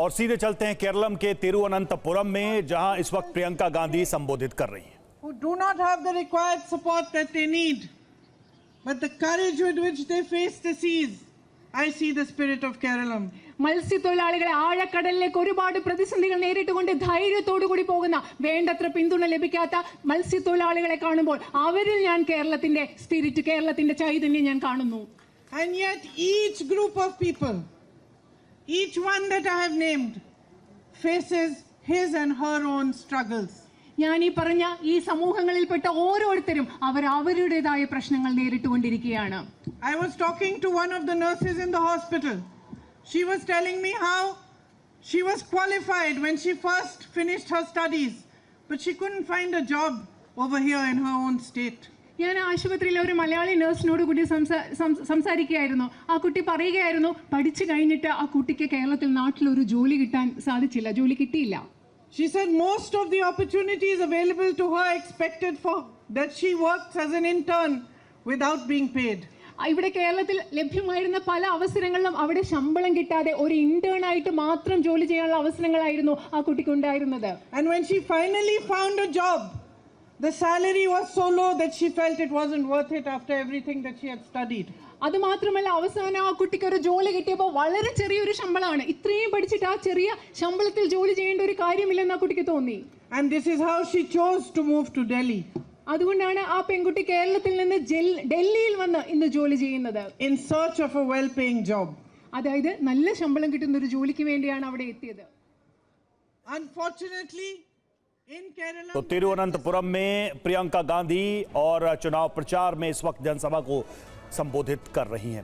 और सीधे चलते हैं केरलम के तिरुवनंतपुरम में, जहां इस वक्त प्रियंका गांधी संबोधित कर रही हैं। Who do not have the required support that they need, but the courage with which they face the seas. I see the spirit of Keralam. മത്സ്യത്തൊഴിലാളികളെ ആഴക്കടലിലേക്ക് ഒരുപാട് പ്രതിസന്ധികൾ നേരിട്ടുകൊണ്ട് ധൈര്യത്തോടു കൂടി പോകുന്ന, വേണ്ടത്ര പിന്തുണ ലഭിക്കാത്ത മത്സ്യത്തൊഴിലാളികളെ കാണുമ്പോൾ അവരിൽ ഞാൻ കേരളത്തിന്റെ സ്പിരിറ്റ്, കേരളത്തിന്റെ ചൈതന്യം ഞാൻ കാണുന്നു. And yet each group of people, each one that I have named, faces his and her own struggles. ഞാൻ ഈ പറഞ്ഞ ഈ സമൂഹങ്ങളിൽപ്പെട്ട ഓരോരുത്തരും അവരുടേതായ പ്രശ്നങ്ങൾ നേരിട്ടുകൊണ്ടിരിക്കുകയാണ്. I was talking to one of the nurses in the hospital. She was telling me how she was qualified when she first finished her studies, but she couldn't find a job over here in her own state. ഞാൻ ആശുപത്രിയിലെ ഒരു മലയാളി നഴ്സിനോട് കൂടി സംസാരിക്കുകയായിരുന്നു. ആ കുട്ടി പറയുകയായിരുന്നു, പഠിച്ചു കഴിഞ്ഞിട്ട് ആ കുട്ടിക്ക് കേരളത്തിൽ നാട്ടിലൊരു ജോലി കിട്ടാൻ സാധിച്ചില്ല, ജോലി കിട്ടിയില്ല. She said most of the opportunities available to her expected for that she works as an intern without being paid. ഇവിടെ കേരളത്തിൽ ലഭ്യമായിരുന്ന പല അവസരങ്ങളിലും അവിടെ ശമ്പളം കിട്ടാതെ ഒരു ഇന്റേൺ ആയിട്ട് മാത്രം ജോലി ചെയ്യാനുള്ള അവസരങ്ങളായിരുന്നു ആ കുട്ടിക്ക് ഉണ്ടായിരുന്നത്. And when she finally found a job, the salary was so low that she felt it wasn't worth it after everything that she had studied. അത് മാത്രമല്ല, അവസാനം ആ കുട്ടിക്ക് ഒരു ജോലി കിട്ടിയപ്പോൾ വളരെ ചെറിയൊരു ശമ്പളമാണ്. ഇത്രയും പഠിച്ചിട്ട് ആ ചെറിയ ശമ്പളത്തിൽ ജോലി ചെയ്യേണ്ട ഒരു കാര്യമില്ലെന്ന് ആ കുട്ടിക്ക് തോന്നി. And this is how she chose to move to Delhi. അതുകൊണ്ടാണ് ആ പെൺകുട്ടി കേരളത്തിൽ നിന്ന് ഡൽഹിയിൽ വന്ന് ഇന്ന് ജോലി ചെയ്യുന്നത്. In search of a well-paying job. അതായത് നല്ല ശമ്പളം കിട്ടുന്ന ഒരു ജോലിക്ക് വേണ്ടിയാണ് അവിടെ എത്തിയത്. Unfortunately, in Kerala, तो तिरुवनंतपुरम में प्रियंका गांधी और चुनाव प्रचार में इस वक्त जनसभा को संबोधित कर रही हैं।